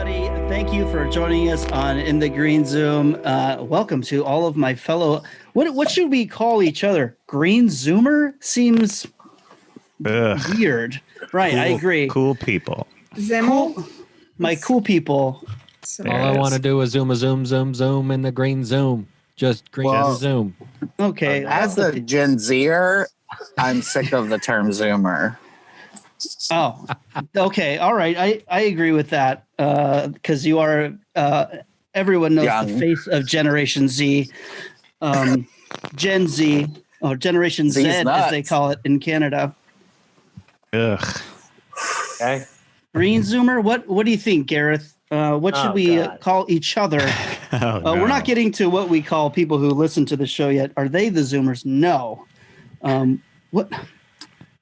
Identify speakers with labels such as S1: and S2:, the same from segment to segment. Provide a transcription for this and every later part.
S1: everybody. Thank you for joining us on In the Green Zoom. Welcome to all of my fellow. What should we call each other? Green Zoomer seems weird. Right,
S2: cool,
S1: I agree.
S2: Cool people.
S3: Zimmel?
S1: Cool, my cool people.
S4: All I want to do is zoom in the green Zoom. Just green Zoom.
S1: Okay.
S5: As the Gen Zer, I'm sick of the term Zoomer.
S1: Oh, okay. All right. I agree with that because you are everyone knows
S5: Young.
S1: the face of Generation Z, Gen Z, or Generation Z,
S5: Z's nuts.
S1: as they call it in Canada.
S2: Ugh.
S6: Okay.
S1: Green Zoomer. What do you think, Gareth? What should we call each other?
S2: Oh, no.
S1: We're not getting to what we call people who listen to the show yet. Are they the Zoomers? No. What?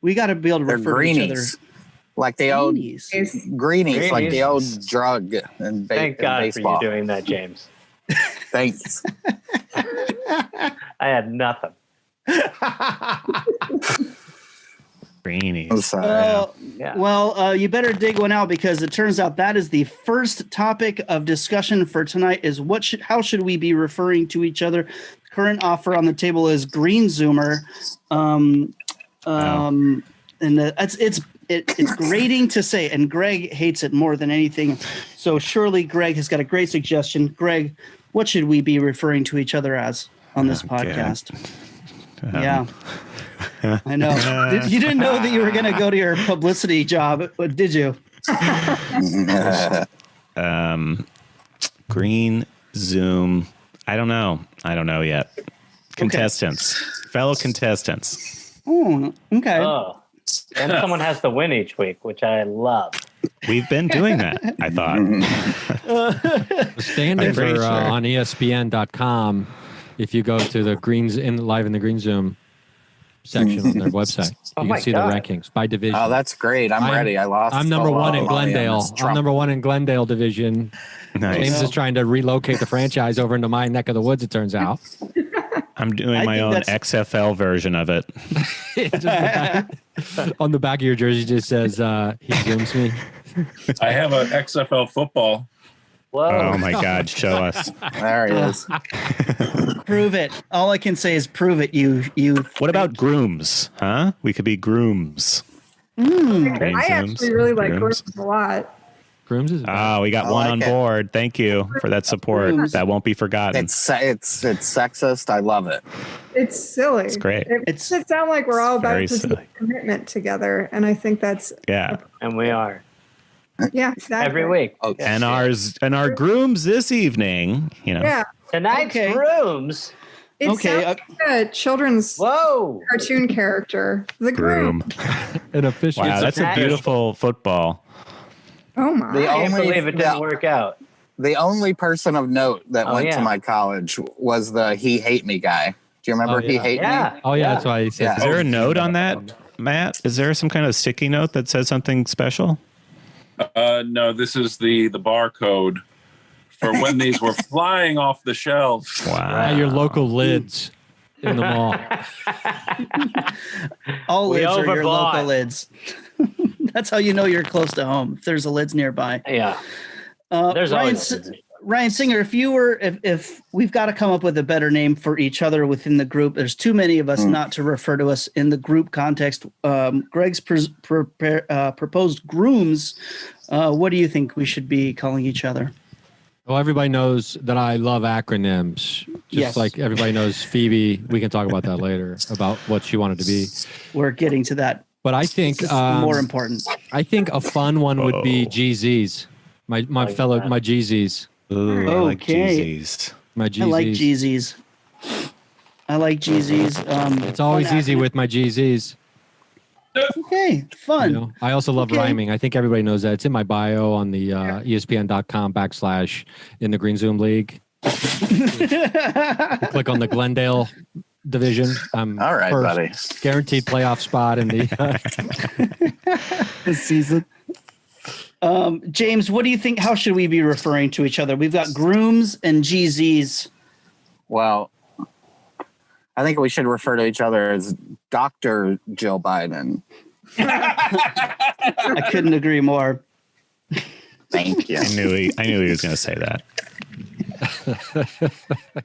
S1: We got to be able to
S5: They're
S1: refer to each other.
S5: greenies. Like the old greenies, like the old drug in
S6: Thank God
S5: baseball.
S6: for you doing that, James.
S5: Thanks.
S6: I had nothing.
S2: Greenies.
S5: I'm sorry.
S6: Yeah.
S1: Well, you better dig one out because it turns out that is the first topic of discussion for tonight is how should we be referring to each other? Current offer on the table is Green Zoomer. And it's grating to say, and Greg hates it more than anything. So surely Greg has got a great suggestion. Greg, what should we be referring to each other as on this podcast? Yeah. I know. You didn't know that you were going to go to your publicity job, did you?
S2: Green Zoom. I don't know yet. Contestants. Okay. Fellow contestants.
S1: Oh, okay.
S6: Oh. And someone has to win each week, which I love.
S2: We've been doing that, I thought.
S4: The standings are on ESPN.com. If you go to the live in the Green Zoom section on their website, you can see the rankings by division.
S5: Oh, that's great. I'm ready. I lost.
S4: I'm number one in Glendale. I'm number one in Glendale division.
S2: Nice.
S4: James is trying to relocate the franchise over into my neck of the woods, it turns out.
S2: I'm doing my own XFL version of it.
S4: On the back of your jersey, it just says, he zooms me.
S7: I have an XFL football.
S6: Whoa.
S2: Oh, my God. Show us.
S5: There he is.
S1: Prove it. All I can say is prove it. You.
S2: What about grooms? Huh? We could be grooms.
S3: I actually really like
S2: grooms
S3: grooms a lot.
S4: Grooms is
S2: we got one on board. Thank you for that support.
S1: Grooms.
S2: That won't be forgotten.
S5: It's sexist. I love it.
S3: It's silly.
S2: It's great.
S3: It sounds like we're all about
S2: very
S3: to
S2: silly.
S3: take commitment together, and I think that's
S6: And we are.
S3: yeah, exactly.
S6: Every week.
S5: Okay.
S2: And our grooms this evening,
S3: Yeah,
S6: Tonight's rooms.
S3: it sounds like a children's cartoon character. The groom.
S4: an official.
S2: Wow, that's a beautiful football.
S3: Oh my!
S5: The
S6: I can't
S5: only-
S6: believe it didn't work out.
S5: The only person of note that went to my college was the He Hate Me guy. Do you remember He Hate Me?
S4: Oh, yeah, that's why he said
S5: Yeah.
S2: Is there a note on that, Matt? Is there some kind of sticky note that says something special?
S7: No, this is the barcode for when these were flying off the shelves.
S2: Wow.
S4: Your local lids in the mall.
S1: All
S6: We
S1: lids are your
S6: overbought.
S1: local lids. That's how you know you're close to home. If there's a lids nearby.
S6: Yeah. There's
S1: Ryan Singer, if we've got to come up with a better name for each other within the group, there's too many of us not to refer to us in the group context. Greg's proposed grooms. What do you think we should be calling each other?
S4: Well, everybody knows that I love acronyms. Just like everybody knows Phoebe. We can talk about that later, about what she wanted to be.
S1: We're getting to that.
S4: But I think
S1: more important.
S4: I think a fun one would be GZs. My GZs.
S2: Ooh, I like
S1: Okay.
S2: GZs.
S4: My GZs.
S1: I like GZs. I like GZs.
S4: It's always
S1: fun
S4: easy
S1: acronym.
S4: with my GZs.
S1: Okay, fun.
S4: You know, I also love
S1: Okay.
S4: rhyming. I think everybody knows that. It's in my bio on the ESPN.com / in the Green Zoom League. Click on the Glendale division. I'm
S5: All right,
S4: first
S5: buddy.
S4: guaranteed playoff spot in the this season.
S1: James, what do you think? How should we be referring to each other? We've got grooms and GZs.
S5: Well, I think we should refer to each other as Dr. Jill Biden.
S1: I couldn't agree more.
S5: Thank you.
S2: I knew he was going to say that.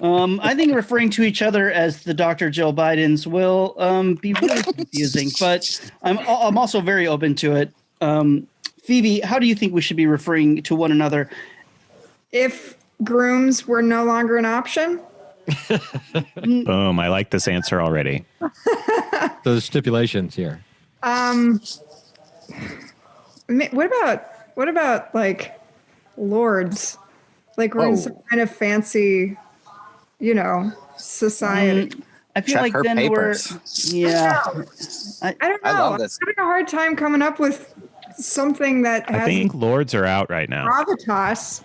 S1: I think referring to each other as the Dr. Jill Bidens will be really confusing, but I'm also very open to it. Phoebe, how do you think we should be referring to one another?
S3: If grooms were no longer an option?
S2: Boom. I like this answer already.
S4: Those stipulations here.
S3: What about like lords? Like we're in some kind of fancy, society.
S1: I feel
S5: Check
S1: like then
S5: papers.
S1: yeah.
S3: I don't know.
S5: I love
S3: I'm
S5: this.
S3: having a hard time coming up with something that has
S2: I think lords are out right now.
S3: gravitas.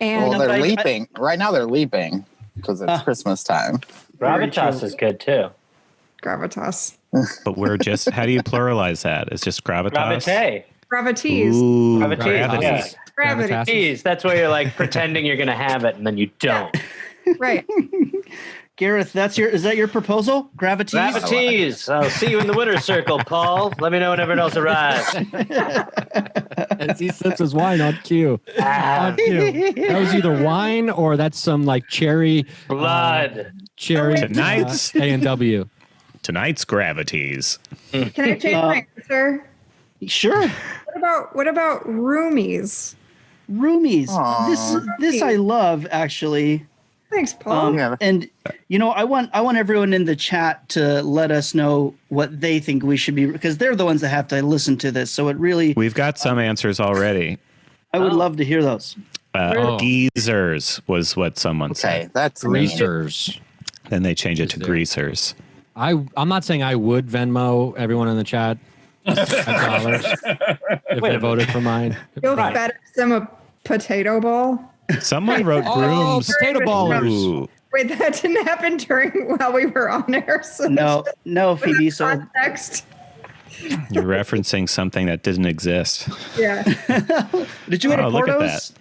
S3: And
S5: Well, they're leaping. Right now they're leaping because it's Christmas time.
S6: Gravitas is good too.
S3: gravitas.
S2: But we're just, how do you pluralize that? It's just gravitas?
S6: Gravite.
S3: Gravities.
S2: Ooh,
S6: Gravity.
S2: gravity.
S6: Yeah.
S3: Gravity.
S6: Gravities. That's where you're like pretending you're gonna have it and then you don't.
S3: Right.
S1: Gareth, is that your proposal? Gravities?
S6: Gravities. I'll see you in the winner's circle, Paul. Let me know when everyone else arrives.
S4: As he sips his wine on cue. On cue. That was either wine or that's some like cherry.
S6: Blood.
S4: Cherry.
S2: Tonight's-
S4: A&W.
S2: Tonight's gravities.
S3: Can I change my answer?
S1: Sure.
S3: What about roomies?
S1: Roomies.
S5: Aw.
S1: This I love, actually.
S3: Thanks, Paul.
S5: Yeah.
S1: And I want everyone in the chat to let us know what they think we should be, because they're the ones that have to listen to this. So it really,
S2: We've got some answers already.
S1: I would love to hear those.
S2: Geezers was what someone
S5: Okay,
S2: said.
S5: that's mean.
S4: Greasers.
S2: Then they change it to
S4: there.
S2: greasers.
S4: I'm not saying I would Venmo everyone in the chat $5 if they voted for mine.
S3: You'll FedEx them a potato ball.
S2: Someone wrote grooms.
S4: Potato ballers.
S2: Ooh.
S3: Wait, that didn't happen while we were on air. So
S1: No, Phoebe. So
S3: context.
S2: You're referencing something that didn't exist.
S3: Yeah.
S1: did you go to
S2: look at
S1: Porto's?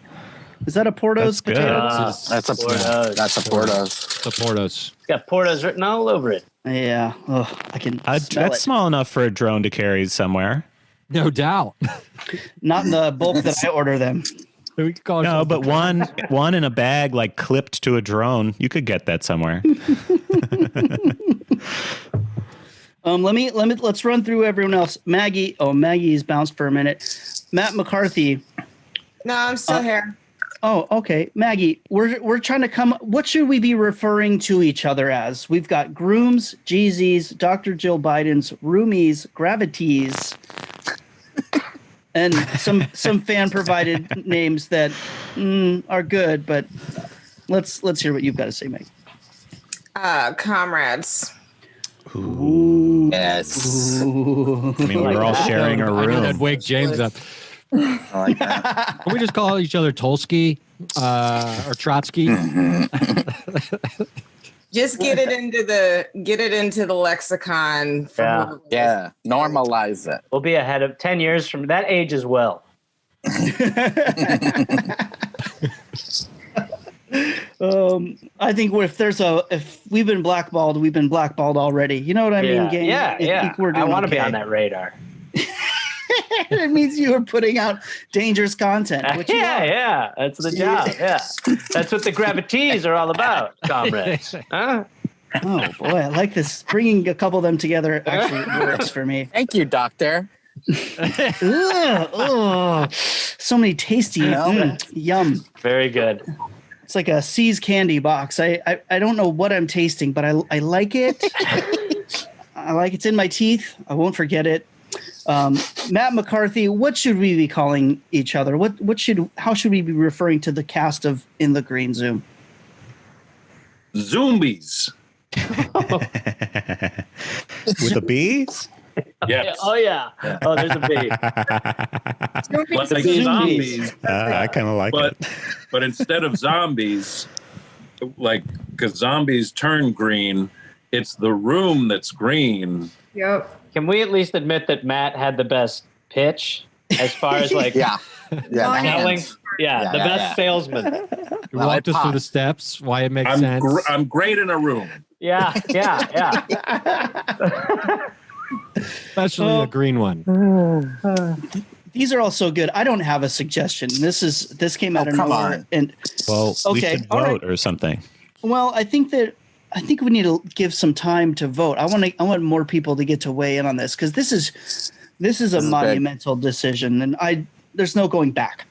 S1: Is that a Porto's
S2: That's good.
S1: potato?
S5: That's a
S6: Portos.
S5: That's a Portos.
S4: The Portos.
S6: It's got Portos written all over it.
S1: Yeah. Oh, I can smell
S2: That's
S1: it.
S2: small enough for a drone to carry somewhere.
S4: No doubt.
S1: Not in the bulk that I order them.
S4: We could call
S2: No,
S4: ourselves
S2: but one in a bag, like clipped to a drone. You could get that somewhere.
S1: Let's run through everyone else. Maggie. Oh, Maggie's bounced for a minute. Matt McCarthy.
S8: No, I'm still here.
S1: Oh, okay. Maggie, we're trying to come. What should we be referring to each other as? We've got grooms, Jeezys, Dr. Jill Bidens, roomies, gravities, and some fan provided names that are good. But let's hear what you've got to say, Meg.
S8: Comrades.
S1: Ooh.
S5: Yes.
S1: Ooh.
S2: I mean, we're all sharing a
S4: I mean, that'd
S2: room.
S4: wake James up.
S5: I like that.
S4: Can we just call each other Tolsky or Trotsky?
S8: Just get it into the lexicon. For
S6: Yeah.
S8: who it is.
S5: Yeah. Normalize it.
S6: We'll be ahead of 10 years from that age as well.
S1: I think if we've been blackballed, we've been blackballed already. You know what I mean, gang?
S6: Yeah,
S1: I think we're
S6: I
S1: doing
S6: want to be
S1: okay.
S6: on that radar.
S1: It means you are putting out dangerous content. Which
S6: Yeah. That's the job. Yeah. That's what the gravities are all about, comrades. Huh?
S1: Oh boy, I like this. Bringing a couple of them together actually works for me.
S5: Thank you, doctor.
S1: Ugh, so many tasty yum.
S6: Very good.
S1: It's like a C's candy box. I don't know what I'm tasting, but I like it. I like it's in my teeth. I won't forget it. Matt McCarthy, what should we be calling each other? How should we be referring to the cast of In the Green Zoom?
S7: Zombies.
S2: With a B?
S7: Yes.
S6: Oh, yeah. Oh, there's a B.
S7: Like zombies.
S2: I kind of like it.
S7: But instead of zombies, because zombies turn green, it's the room that's green.
S3: Yep.
S6: Can we at least admit that Matt had the best pitch as far as like
S5: Yeah. Yeah. the
S6: selling?
S5: hands.
S6: Yeah, the best salesman.
S4: You walked us through the steps, why it makes sense.
S7: I'm great in a room.
S6: Yeah.
S4: Especially a green one.
S1: These are all so good. I don't have a suggestion. This came out of
S5: come
S1: nowhere.
S5: on.
S1: And
S2: Well, we
S1: okay,
S2: should
S1: all
S2: vote
S1: right.
S2: or something.
S1: Well, I think we need to give some time to vote. I want more people to get to weigh in on this because this is a monumental decision, and there's no going back.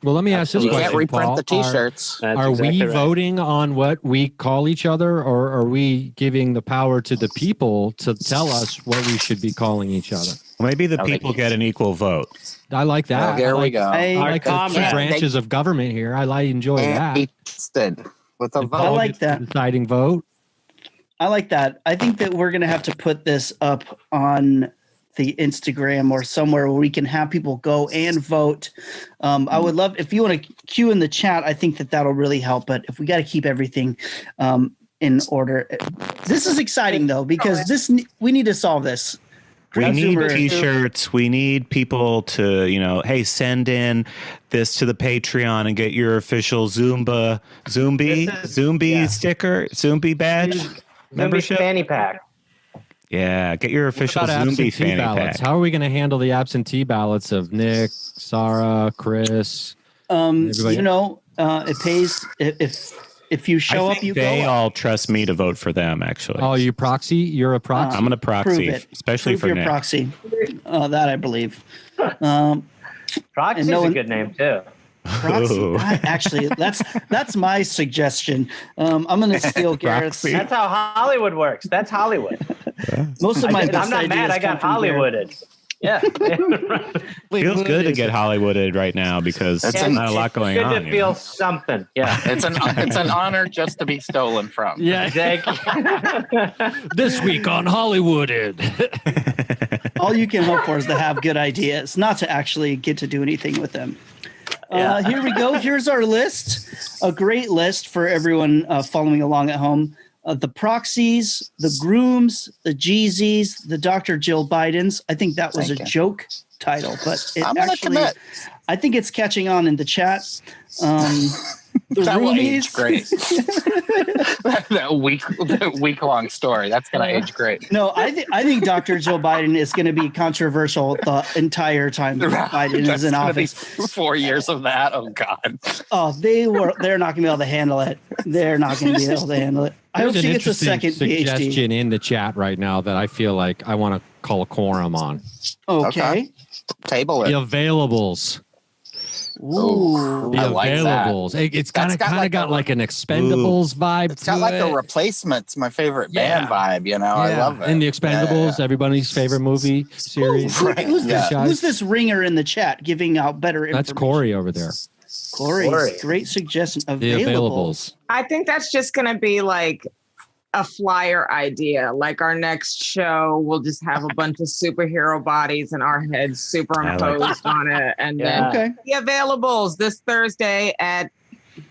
S4: Well, let me ask this
S5: You
S4: question,
S5: can't reprint
S4: Paul.
S5: the T-shirts.
S4: Are we voting on what we call each other, or are we giving the power to the people to tell us what we should be calling each other?
S2: Maybe the people get an equal vote.
S4: I like that.
S5: Well, here we go.
S4: I like the two
S8: comrade.
S4: branches of government here. I enjoy that.
S5: With a
S4: And
S5: vote.
S1: I
S4: Paul
S1: like
S4: gets the
S1: that.
S4: deciding vote.
S1: I like that. I think that we're going to have to put this up on the Instagram or somewhere where we can have people go and vote. I would love if you want to cue in the chat. I think that'll really help. But if we got to keep everything in order, this is exciting though because we need to solve this.
S2: We need
S1: Consumer-
S2: T-shirts. We need people to, hey, send in this to the Patreon and get your official Zumbi sticker, Zumbi badge membership.
S6: Fanny pack.
S2: Yeah, get your official
S4: What about
S2: Zumbi
S4: absentee
S2: fanny
S4: ballots?
S2: pack.
S4: How are we going to handle the absentee ballots of Nick, Sarah, Chris?
S1: Everybody. It pays if you show
S2: I
S1: up,
S2: think
S1: you
S2: they
S1: go.
S2: all trust me to vote for them. Actually,
S4: Oh, you proxy? You're a proxy?
S2: I'm going to proxy,
S1: Prove it.
S2: especially
S1: Prove
S2: for
S1: your
S2: Nick.
S1: proxy. That I believe.
S6: Proxy's a good name too.
S1: Proxy.
S2: Ooh.
S1: Actually, that's my suggestion. I'm going to steal Gareth's.
S2: Proxy.
S6: That's how Hollywood works. That's Hollywood.
S1: Most of my
S6: I'm
S1: best
S6: not mad.
S1: ideas
S6: I got
S1: come from Gareth.
S6: Hollywooded. Yeah.
S2: Feels good to get Hollywooded right now because
S5: It's
S2: there's not a lot going
S6: Good
S2: on.
S6: to feel something. Yeah.
S5: It's an honor just to be stolen from.
S4: Yeah.
S6: Exactly.
S4: This week on Hollywooded.
S1: All you can hope for is to have good ideas, not to actually get to do anything with them. Here we go. Here's our list. A great list for everyone following along at home. The proxies, the grooms, the Jeezys, the Dr. Jill Bidens. I think that was
S5: Thank
S1: a
S5: you.
S1: joke title, but it
S5: I'm gonna
S1: actually,
S5: commit.
S1: I think it's catching on in the chat. The
S5: That will age
S1: roomies.
S5: great. that week long story. That's gonna age great.
S1: No, I think Dr. Jill Biden is going to be controversial the entire time Biden
S5: That's
S1: is in
S5: gonna be
S1: office.
S5: 4 years of that. Oh God.
S1: Oh, they're not going to be able to handle it. They're not going to be able to handle it. I hope
S4: There's
S1: she
S4: an
S1: gets a
S4: interesting
S1: second PhD.
S4: suggestion in the chat right now that I feel like I want to call a quorum on.
S1: Okay.
S5: Table
S4: The
S5: it.
S4: availables.
S1: Ooh.
S4: The
S5: I like that.
S4: availables. It's kind of
S5: got
S4: got like an Expendables vibe
S5: It's
S4: to
S5: got like
S4: it.
S5: a Replacement's my favorite band vibe. I
S4: Yeah.
S5: love it.
S4: And the Expendables,
S5: Yeah.
S4: everybody's favorite movie series.
S5: Right.
S1: Who's this?
S5: Yeah.
S1: Who's this ringer in the chat giving out better information?
S4: That's Corey over there.
S1: Corey.
S6: Corey.
S1: Great suggestion.
S4: The availables.
S8: I think that's just going to be like a flyer idea. Like our next show, we'll just have a bunch of superhero bodies and our heads superimposed on it. And
S6: Yeah.
S8: then
S1: Okay.
S8: the availables this Thursday at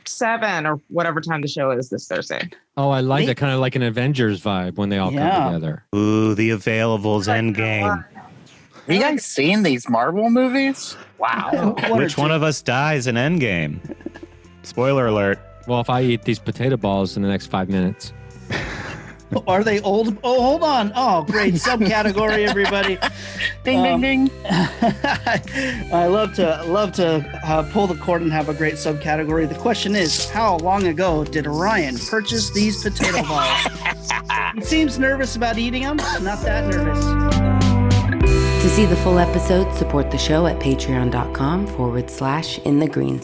S8: 7 or whatever time the show is this Thursday.
S4: Oh, I like
S1: Neat.
S4: that. Kind of like an Avengers vibe when they all
S1: Yeah.
S4: come together.
S2: Ooh, the availables Endgame.
S5: Have you guys seen these Marvel movies? Wow.
S2: Which one of us dies in Endgame? Spoiler alert.
S4: Well, if I eat these potato balls in the next 5 minutes.
S1: Are they old? Oh, hold on. Oh, great subcategory, everybody.
S5: Ding ding ding.
S1: I love to pull the cord and have a great subcategory. The question is, how long ago did Ryan purchase these potato balls? He seems nervous about eating them. Not that nervous.
S9: To see the full episode, support the show at patreon.com/inthegreensuit.